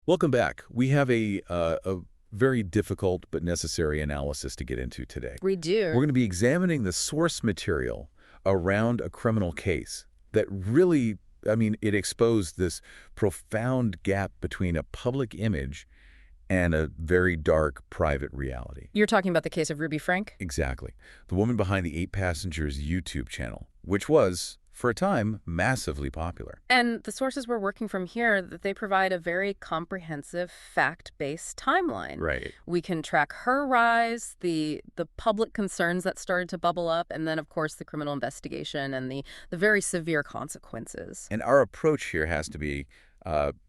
Welcome back. We have a very difficult but necessary analysis to get into today. We do. We're going to be examining the source material around a criminal case that really, it exposed this profound gap between a public image and a very dark private reality. You're talking about the case of Ruby Franke? Exactly. The woman behind the 8 Passengers YouTube channel, which was, for a time, massively popular. And the sources we're working from here, that they provide a very comprehensive, fact-based timeline. Right. We can track her rise, the public concerns that started to bubble up, and then, of course, the criminal investigation and the very severe consequences. And our approach here has to be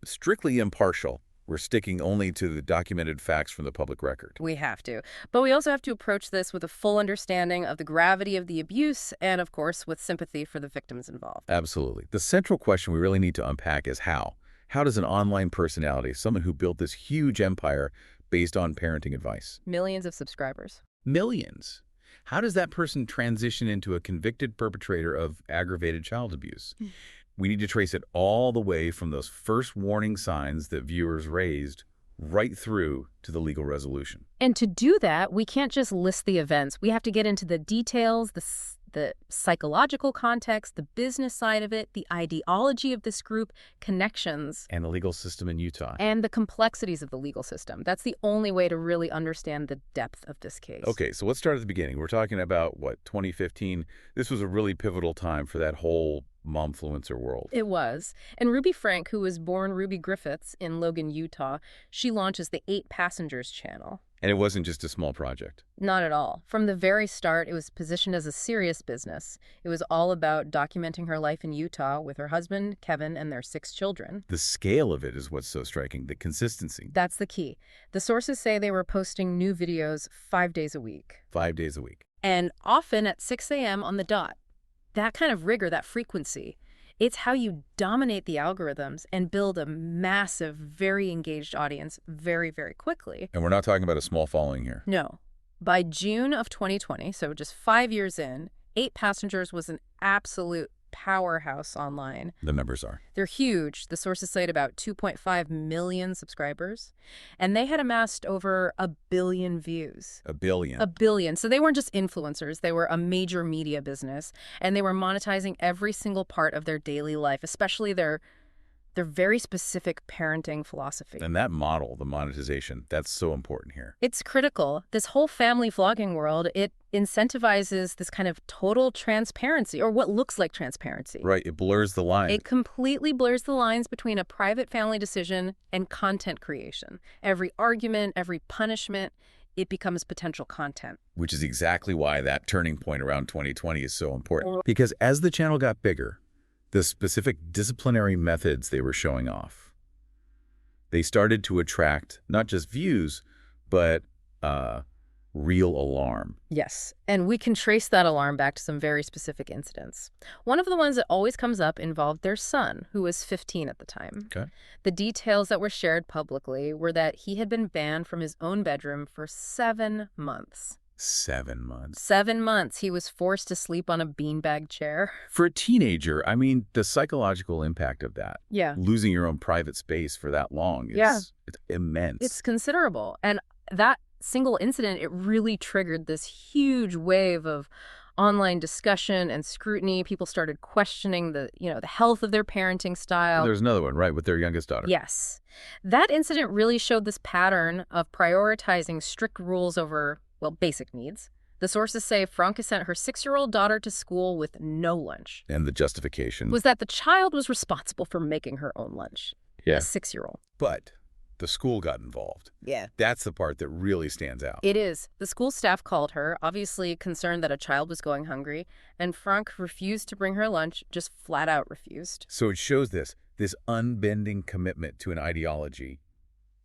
strictly impartial. We're sticking only to the documented facts from the public record. We have to. But we also have to approach this with a full understanding of the gravity of the abuse and, of course, with sympathy for the victims involved. Absolutely. The central question we really need to unpack is how. How does an online personality, someone who built this huge empire based on parenting advice? Millions of subscribers. Millions. How does that person transition into a convicted perpetrator of aggravated child abuse? We need to trace it all the way from those first warning signs that viewers raised right through to the legal resolution. And to do that, we can't just list the events. We have to get into the details, the psychological context, the business side of it, the ideology of this group, connections. And the legal system in Utah. And the complexities of the legal system. That's the only way to really understand the depth of this case. Okay, so let's start at the beginning. We're talking about, 2015? This was a really pivotal time for that whole momfluencer world. It was. And Ruby Franke, who was born Ruby Griffiths in Logan, Utah, she launches the 8 Passengers channel. And it wasn't just a small project. Not at all. From the very start, it was positioned as a serious business. It was all about documenting her life in Utah with her husband, Kevin, and their 6 children. The scale of it is what's so striking, the consistency. That's the key. The sources say they were posting new videos 5 days a week. 5 days a week. And often at 6 a.m. on the dot. That kind of rigor, that frequency, it's how you dominate the algorithms and build a massive, very engaged audience very, very quickly. And we're not talking about a small following here. No. By June of 2020, so just 5 years in, 8 Passengers was an absolute powerhouse online. The numbers are. They're huge. The sources cite about 2.5 million subscribers. And they had amassed over 1 billion views. 1 billion. 1 billion. So they weren't just influencers. They were a major media business. And they were monetizing every single part of their daily life, especially their very specific parenting philosophy. And that model, the monetization, that's so important here. It's critical. This whole family vlogging world, it incentivizes this kind of total transparency, or what looks like transparency. Right. It blurs the line. It completely blurs the lines between a private family decision and content creation. Every argument, every punishment, it becomes potential content. Which is exactly why that turning point around 2020 is so important. Because as the channel got bigger, the specific disciplinary methods they were showing off, they started to attract not just views, but real alarm. Yes, and we can trace that alarm back to some very specific incidents. One of the ones that always comes up involved their son, who was 15 at the time. Okay. The details that were shared publicly were that he had been banned from his own bedroom for 7 months. 7 months. 7 months. He was forced to sleep on a beanbag chair. For a teenager, the psychological impact of that. Yeah. Losing your own private space for that long is it's immense. It's considerable. And that single incident, it really triggered this huge wave of online discussion and scrutiny. People started questioning the health of their parenting style. There's another one, right, with their youngest daughter. Yes. That incident really showed this pattern of prioritizing strict rules over, basic needs. The sources say Franke sent her 6-year-old daughter to school with no lunch. And the justification was that the child was responsible for making her own lunch. Yeah. A 6-year-old. But the school got involved. Yeah. That's the part that really stands out. It is. The school staff called her, obviously concerned that a child was going hungry, and Franke refused to bring her lunch, just flat out refused. So it shows this unbending commitment to an ideology,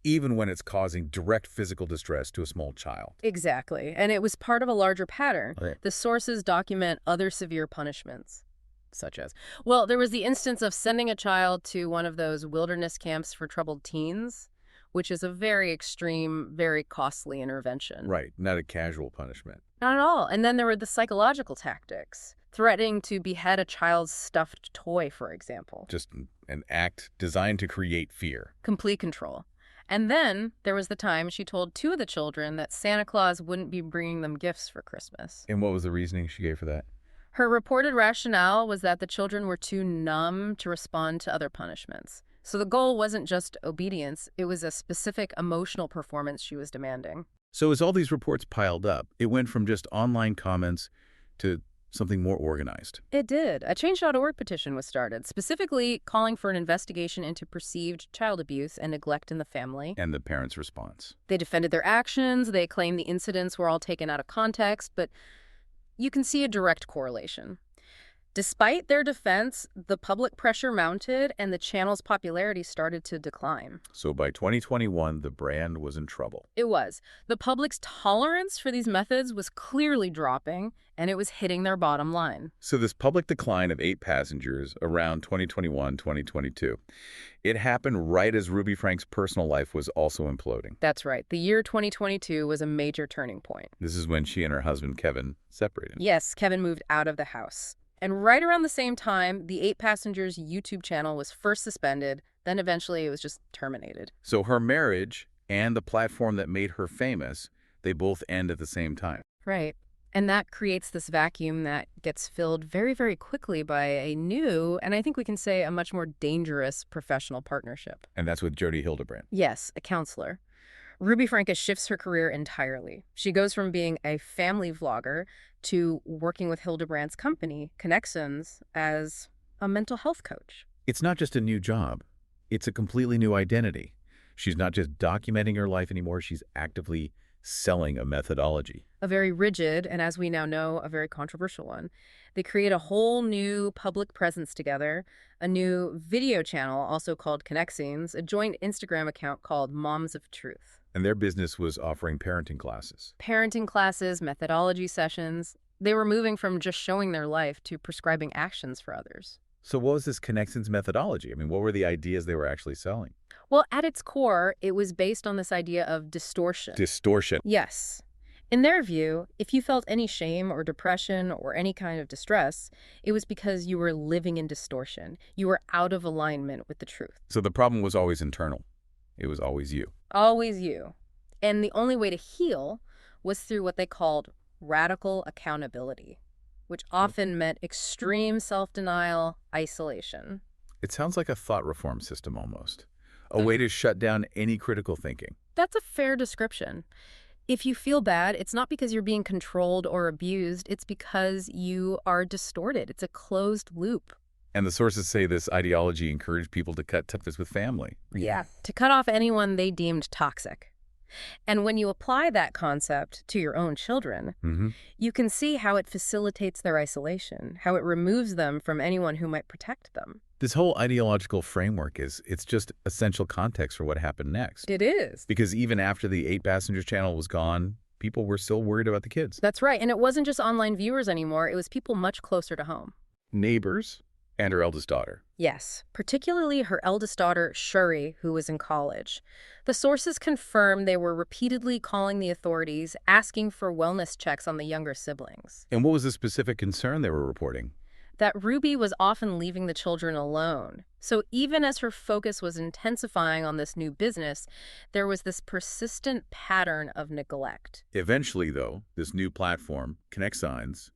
even when it's causing direct physical distress to a small child. Exactly. And it was part of a larger pattern. Okay. The sources document other severe punishments. Such as? Well, there was the instance of sending a child to one of those wilderness camps for troubled teens, which is a very extreme, very costly intervention. Right. Not a casual punishment. Not at all. And then there were the psychological tactics, threatening to behead a child's stuffed toy, for example. Just an act designed to create fear. Complete control. And then there was the time she told two of the children that Santa Claus wouldn't be bringing them gifts for Christmas. And what was the reasoning she gave for that? Her reported rationale was that the children were too numb to respond to other punishments. So the goal wasn't just obedience, it was a specific emotional performance she was demanding. So as all these reports piled up, it went from just online comments to something more organized. It did. A Change.org petition was started, specifically calling for an investigation into perceived child abuse and neglect in the family. And the parents' response. They defended their actions, they claimed the incidents were all taken out of context, but you can see a direct correlation. Despite their defense, the public pressure mounted and the channel's popularity started to decline. So by 2021, the brand was in trouble. It was. The public's tolerance for these methods was clearly dropping, and it was hitting their bottom line. So this public decline of 8 passengers around 2021, 2022, it happened right as Ruby Franke's personal life was also imploding. That's right. The year 2022 was a major turning point. This is when she and her husband, Kevin, separated. Yes, Kevin moved out of the house. And right around the same time, the 8 Passengers YouTube channel was first suspended, then eventually it was just terminated. So her marriage and the platform that made her famous, they both end at the same time. Right. And that creates this vacuum that gets filled very, very quickly by a new, and I think we can say a much more dangerous professional partnership. And that's with Jodi Hildebrandt. Yes, a counselor. Ruby Franke shifts her career entirely. She goes from being a family vlogger to working with Hildebrandt's company, Connections, as a mental health coach. It's not just a new job. It's a completely new identity. She's not just documenting her life anymore. She's actively selling a methodology. A very rigid, and as we now know, a very controversial one. They create a whole new public presence together, a new video channel also called Connections, a joint Instagram account called Moms of Truth. And their business was offering parenting classes. Parenting classes, methodology sessions. They were moving from just showing their life to prescribing actions for others. So what was this Connections methodology? I mean, what were the ideas they were actually selling? Well, at its core, it was based on this idea of distortion. Distortion. Yes. In their view, if you felt any shame or depression or any kind of distress, it was because you were living in distortion. You were out of alignment with the truth. So the problem was always internal. It was always you. Always you. And the only way to heal was through what they called radical accountability, which often meant extreme self-denial, isolation. It sounds like a thought reform system almost. A way to shut down any critical thinking. That's a fair description. If you feel bad, it's not because you're being controlled or abused, it's because you are distorted. It's a closed loop. And the sources say this ideology encouraged people to cut ties with family. Yeah. To cut off anyone they deemed toxic. And when you apply that concept to your own children, you can see how it facilitates their isolation, how it removes them from anyone who might protect them. This whole ideological framework it's just essential context for what happened next. It is. Because even after the 8 Passengers channel was gone, people were still worried about the kids. That's right. And it wasn't just online viewers anymore. It was people much closer to home. Neighbors and her eldest daughter. Yes, particularly her eldest daughter, Shuri, who was in college. The sources confirmed they were repeatedly calling the authorities, asking for wellness checks on the younger siblings. And what was the specific concern they were reporting? That Ruby was often leaving the children alone. So even as her focus was intensifying on this new business, there was this persistent pattern of neglect. Eventually, though, this new platform, Connections,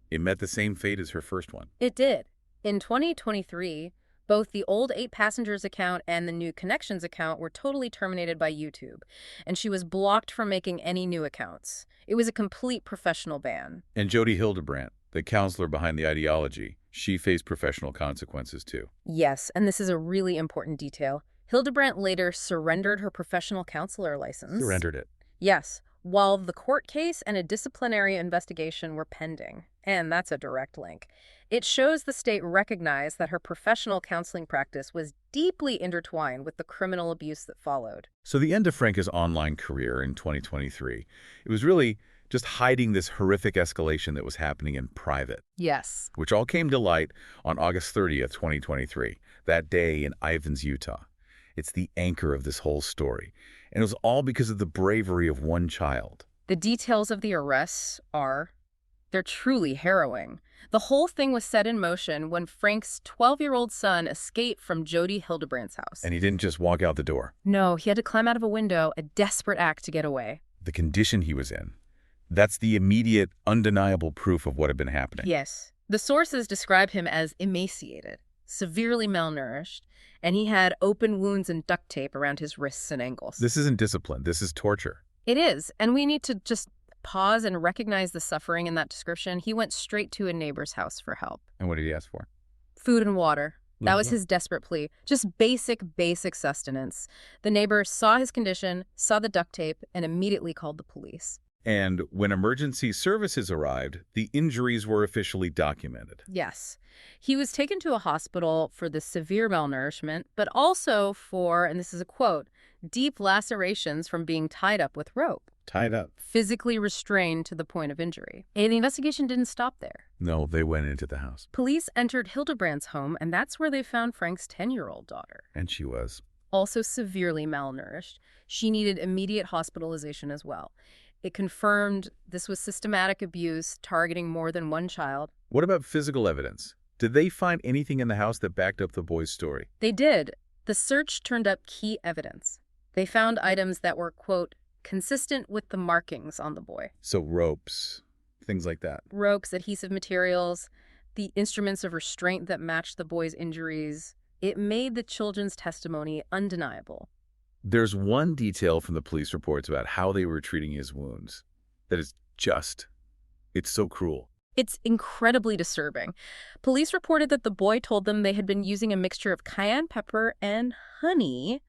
it met the same fate as her first one. It did. In 2023, both the old 8 Passengers account and the new Connections account were totally terminated by YouTube, and she was blocked from making any new accounts. It was a complete professional ban. And Jodi Hildebrandt, the counselor behind the ideology, she faced professional consequences too. Yes, and this is a really important detail. Hildebrandt later surrendered her professional counselor license. Surrendered it. Yes, while the court case and a disciplinary investigation were pending. And that's a direct link. It shows the state recognized that her professional counseling practice was deeply intertwined with the criminal abuse that followed. So the end of Franke's online career in 2023, it was really just hiding this horrific escalation that was happening in private. Yes. Which all came to light on August 30th, 2023, that day in Ivins, Utah. It's the anchor of this whole story. And it was all because of the bravery of one child. The details of the arrests are They're truly harrowing. The whole thing was set in motion when Frank's 12-year-old son escaped from Jody Hildebrandt's house. And he didn't just walk out the door. No, he had to climb out of a window, a desperate act to get away. The condition he was in. That's the immediate, undeniable proof of what had been happening. Yes. The sources describe him as emaciated, severely malnourished, and he had open wounds and duct tape around his wrists and ankles. This isn't discipline. This is torture. It is, and we need to just pause and recognize the suffering in that description. He went straight to a neighbor's house for help. And what did he ask for? Food and water. That was his desperate plea. Just basic sustenance. The neighbor saw his condition, saw the duct tape, and immediately called the police. And when emergency services arrived, the injuries were officially documented. Yes. He was taken to a hospital for the severe malnourishment, but also for, and this is a quote, deep lacerations from being tied up with rope. Tied up. Physically restrained to the point of injury. And the investigation didn't stop there. No, they went into the house. Police entered Hildebrandt's home, and that's where they found Frank's 10-year-old daughter. And she was? Also severely malnourished. She needed immediate hospitalization as well. It confirmed this was systematic abuse targeting more than one child. What about physical evidence? Did they find anything in the house that backed up the boy's story? They did. The search turned up key evidence. They found items that were, quote, consistent with the markings on the boy. So ropes, things like that. Ropes, adhesive materials, the instruments of restraint that matched the boy's injuries. It made the children's testimony undeniable. There's one detail from the police reports about how they were treating his wounds that is it's so cruel. It's incredibly disturbing. Police reported that the boy told them they had been using a mixture of cayenne pepper and honey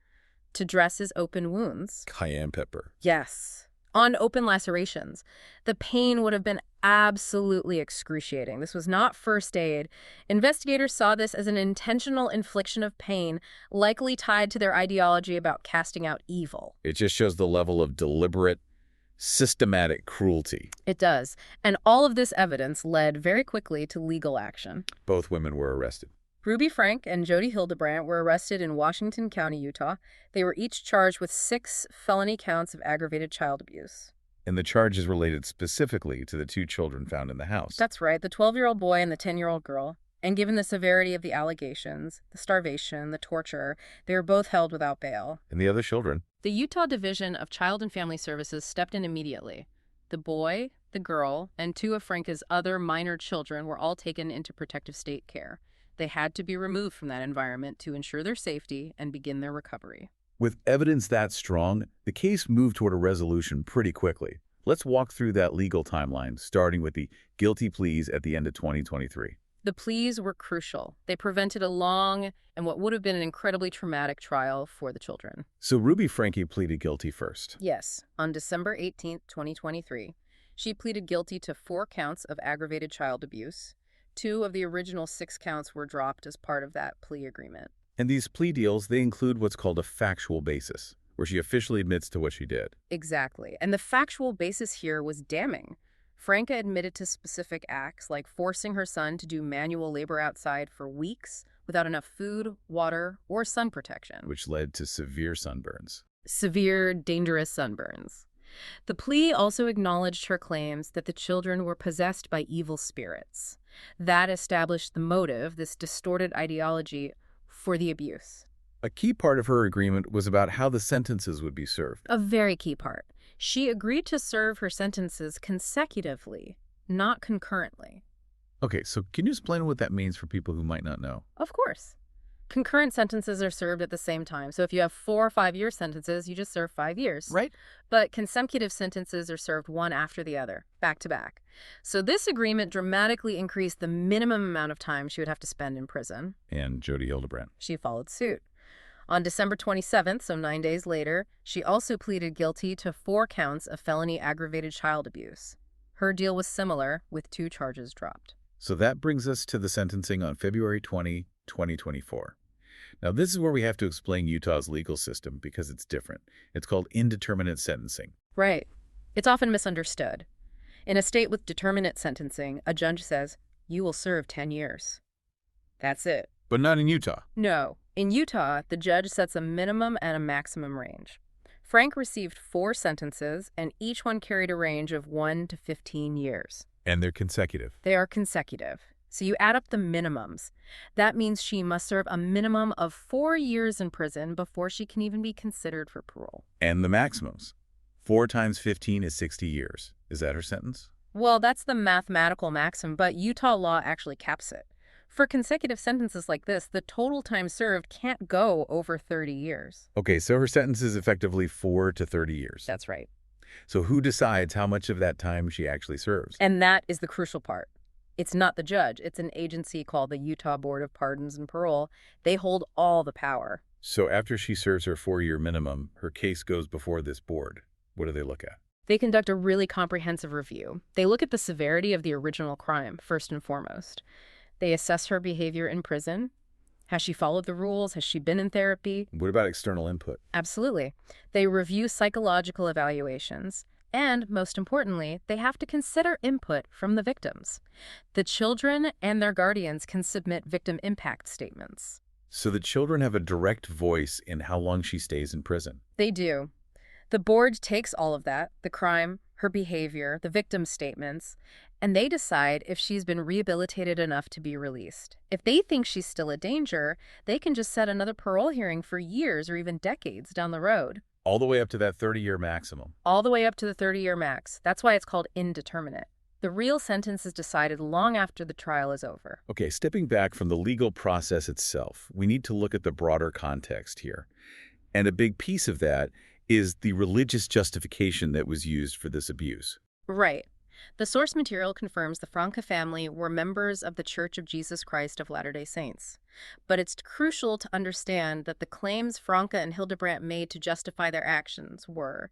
to dress his open wounds. Cayenne pepper. Yes. On open lacerations. The pain would have been absolutely excruciating. This was not first aid. Investigators saw this as an intentional infliction of pain, likely tied to their ideology about casting out evil. It just shows the level of deliberate, systematic cruelty. It does. And all of this evidence led very quickly to legal action. Both women were arrested. Ruby Franke and Jody Hildebrandt were arrested in Washington County, Utah. They were each charged with 6 felony counts of aggravated child abuse. And the charges related specifically to the 2 children found in the house. That's right, the 12-year-old boy and the 10-year-old girl. And given the severity of the allegations, the starvation, the torture, they were both held without bail. And the other children? The Utah Division of Child and Family Services stepped in immediately. The boy, the girl, and 2 of Franke's other minor children were all taken into protective state care. They had to be removed from that environment to ensure their safety and begin their recovery. With evidence that strong, the case moved toward a resolution pretty quickly. Let's walk through that legal timeline, starting with the guilty pleas at the end of 2023. The pleas were crucial. They prevented a long and what would have been an incredibly traumatic trial for the children. So Ruby Franke pleaded guilty first. Yes, on December 18th, 2023, she pleaded guilty to 4 counts of aggravated child abuse. 2 of the original 6 counts were dropped as part of that plea agreement. And these plea deals, they include what's called a factual basis, where she officially admits to what she did. Exactly. And the factual basis here was damning. Franke admitted to specific acts like forcing her son to do manual labor outside for weeks without enough food, water, or sun protection. Which led to severe sunburns. Severe, dangerous sunburns. The plea also acknowledged her claims that the children were possessed by evil spirits. That established the motive, this distorted ideology, for the abuse. A key part of her agreement was about how the sentences would be served. A very key part. She agreed to serve her sentences consecutively, not concurrently. Okay, so can you explain what that means for people who might not know? Of course. Concurrent sentences are served at the same time. So if you have 4 or 5-year sentences, you just serve 5 years. Right. But consecutive sentences are served one after the other, back to back. So this agreement dramatically increased the minimum amount of time she would have to spend in prison. And Jody Hildebrandt. She followed suit. On December 27th, so 9 days later, she also pleaded guilty to 4 counts of felony aggravated child abuse. Her deal was similar, with 2 charges dropped. So that brings us to the sentencing on February 20, 2024. Now, this is where we have to explain Utah's legal system because it's different. It's called indeterminate sentencing. Right. It's often misunderstood. In a state with determinate sentencing, a judge says, you will serve 10 years. That's it. But not in Utah. No. In Utah, the judge sets a minimum and a maximum range. Franke received 4 sentences, and each one carried a range of 1 to 15 years. And they're consecutive. They are consecutive. So you add up the minimums. That means she must serve a minimum of 4 years in prison before she can even be considered for parole. And the maximums. 4 times 15 is 60 years. Is that her sentence? Well, that's the mathematical maximum, but Utah law actually caps it. For consecutive sentences like this, the total time served can't go over 30 years. Okay, so her sentence is effectively 4 to 30 years. That's right. So who decides how much of that time she actually serves? And that is the crucial part. It's not the judge. It's an agency called the Utah Board of Pardons and Parole. They hold all the power. So after she serves her 4-year minimum, her case goes before this board. What do they look at? They conduct a really comprehensive review. They look at the severity of the original crime, first and foremost. They assess her behavior in prison. Has she followed the rules? Has she been in therapy? What about external input? Absolutely. They review psychological evaluations. And, most importantly, they have to consider input from the victims. The children and their guardians can submit victim impact statements. So the children have a direct voice in how long she stays in prison. They do. The board takes all of that, the crime, her behavior, the victim statements, and they decide if she's been rehabilitated enough to be released. If they think she's still a danger, they can just set another parole hearing for years or even decades down the road. All the way up to that 30-year maximum. All the way up to the 30-year max. That's why it's called indeterminate. The real sentence is decided long after the trial is over. Okay, stepping back from the legal process itself, we need to look at the broader context here. And a big piece of that is the religious justification that was used for this abuse. Right. The source material confirms the Franke family were members of the Church of Jesus Christ of Latter-day Saints. But it's crucial to understand that the claims Franke and Hildebrandt made to justify their actions were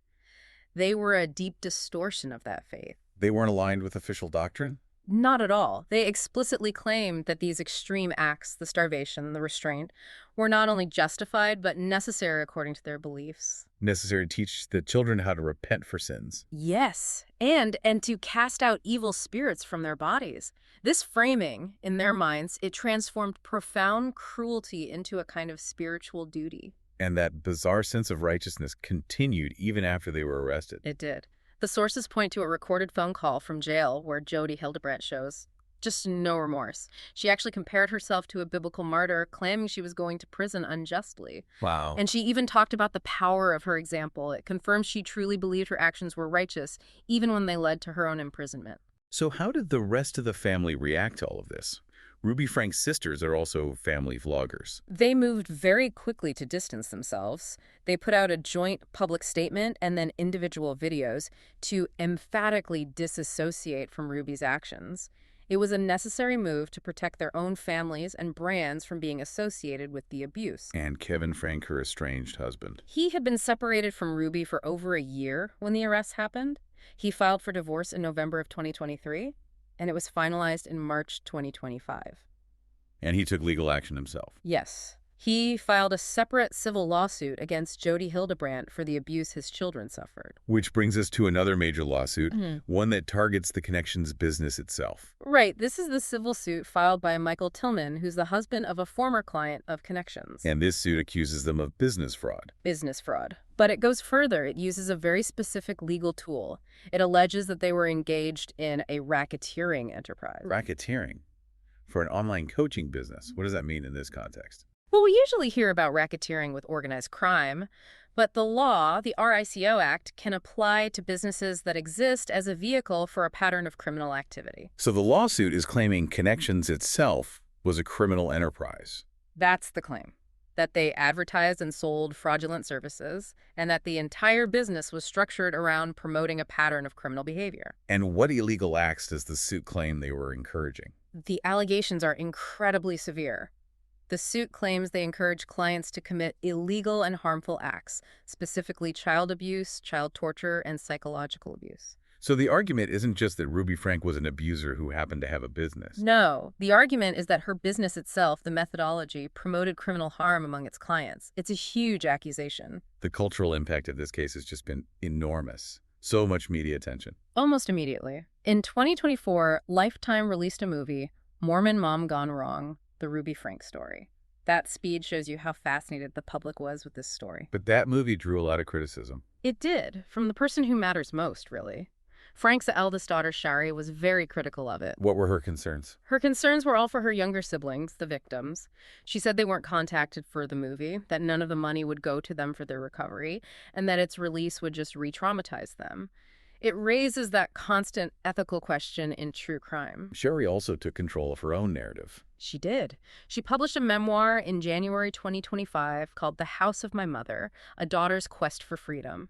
a deep distortion of that faith. They weren't aligned with official doctrine? Not at all. They explicitly claimed that these extreme acts, the starvation, the restraint, were not only justified, but necessary according to their beliefs. Necessary to teach the children how to repent for sins. Yes, and to cast out evil spirits from their bodies. This framing, in their minds, it transformed profound cruelty into a kind of spiritual duty. And that bizarre sense of righteousness continued even after they were arrested. It did. The sources point to a recorded phone call from jail where Jody Hildebrandt shows just no remorse. She actually compared herself to a biblical martyr, claiming she was going to prison unjustly. Wow. And she even talked about the power of her example. It confirms she truly believed her actions were righteous, even when they led to her own imprisonment. So how did the rest of the family react to all of this? Ruby Franke's sisters are also family vloggers. They moved very quickly to distance themselves. They put out a joint public statement and then individual videos to emphatically disassociate from Ruby's actions. It was a necessary move to protect their own families and brands from being associated with the abuse. And Kevin Franke, her estranged husband. He had been separated from Ruby for over a year when the arrest happened. He filed for divorce in November of 2023. And it was finalized in March 2025. And he took legal action himself. Yes. He filed a separate civil lawsuit against Jody Hildebrandt for the abuse his children suffered. Which brings us to another major lawsuit, one that targets the Connections business itself. Right. This is the civil suit filed by Michael Tillman, who's the husband of a former client of Connections. And this suit accuses them of business fraud. Business fraud. But it goes further. It uses a very specific legal tool. It alleges that they were engaged in a racketeering enterprise. Racketeering? For an online coaching business. What does that mean in this context? Well, we usually hear about racketeering with organized crime, but the law, the RICO Act, can apply to businesses that exist as a vehicle for a pattern of criminal activity. So the lawsuit is claiming Connections itself was a criminal enterprise. That's the claim. That they advertised and sold fraudulent services, and that the entire business was structured around promoting a pattern of criminal behavior. And what illegal acts does the suit claim they were encouraging? The allegations are incredibly severe. The suit claims they encourage clients to commit illegal and harmful acts, specifically child abuse, child torture, and psychological abuse. So the argument isn't just that Ruby Franke was an abuser who happened to have a business. No, the argument is that her business itself, the methodology, promoted criminal harm among its clients. It's a huge accusation. The cultural impact of this case has just been enormous. So much media attention. Almost immediately. In 2024, Lifetime released a movie, Mormon Mom Gone Wrong, the Ruby Franke story. That speed shows you how fascinated the public was with this story. But that movie drew a lot of criticism. It did, from the person who matters most, really. Frank's eldest daughter, Shari, was very critical of it. What were her concerns? Her concerns were all for her younger siblings, the victims. She said they weren't contacted for the movie, that none of the money would go to them for their recovery, and that its release would just re-traumatize them. It raises that constant ethical question in true crime. Sherry also took control of her own narrative. She did. She published a memoir in January 2025 called The House of My Mother, A Daughter's Quest for Freedom.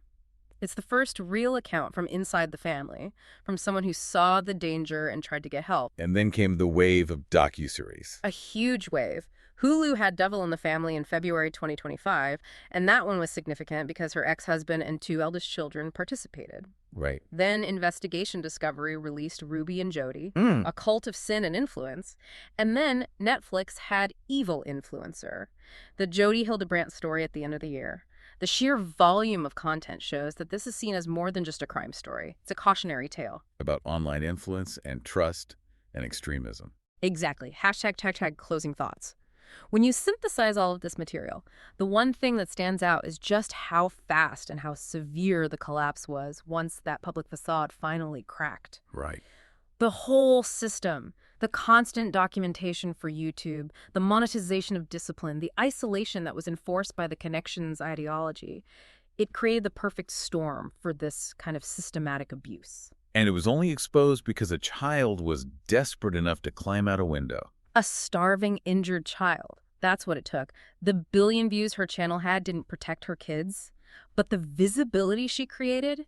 It's the first real account from inside the family, from someone who saw the danger and tried to get help. And then came the wave of docuseries. A huge wave. Hulu had Devil in the Family in February 2025, and that one was significant because her ex-husband and 2 eldest children participated. Right. Then Investigation Discovery released Ruby and Jody, A Cult of Sin and Influence, and then Netflix had Evil Influencer, the Jody Hildebrandt story at the end of the year. The sheer volume of content shows that this is seen as more than just a crime story. It's a cautionary tale. About online influence and trust and extremism. Exactly. #, closing thoughts. When you synthesize all of this material, the one thing that stands out is just how fast and how severe the collapse was once that public facade finally cracked. Right. The whole system, the constant documentation for YouTube, the monetization of discipline, the isolation that was enforced by the connections ideology, it created the perfect storm for this kind of systematic abuse. And it was only exposed because a child was desperate enough to climb out a window. A starving, injured child. That's what it took. The billion views her channel had didn't protect her kids, but the visibility she created,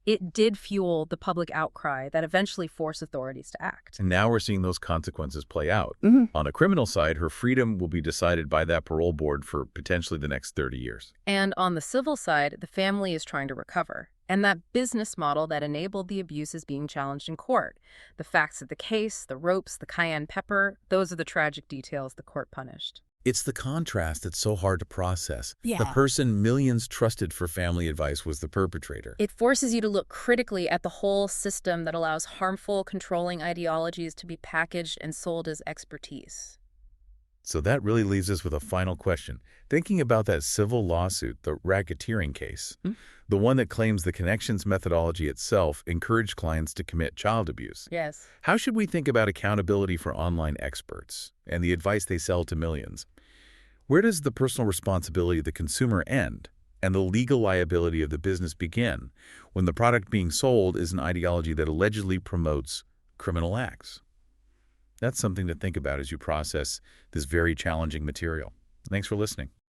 it did fuel the public outcry that eventually forced authorities to act. And now we're seeing those consequences play out. On a criminal side, her freedom will be decided by that parole board for potentially the next 30 years. And on the civil side, the family is trying to recover. And that business model that enabled the abuse is being challenged in court. The facts of the case, the ropes, the cayenne pepper, those are the tragic details the court punished. It's the contrast that's so hard to process. Yeah. The person millions trusted for family advice was the perpetrator. It forces you to look critically at the whole system that allows harmful, controlling ideologies to be packaged and sold as expertise. So that really leaves us with a final question. Thinking about that civil lawsuit, the racketeering case, the one that claims the connections methodology itself encouraged clients to commit child abuse. Yes. How should we think about accountability for online experts and the advice they sell to millions? Where does the personal responsibility of the consumer end and the legal liability of the business begin when the product being sold is an ideology that allegedly promotes criminal acts? That's something to think about as you process this very challenging material. Thanks for listening.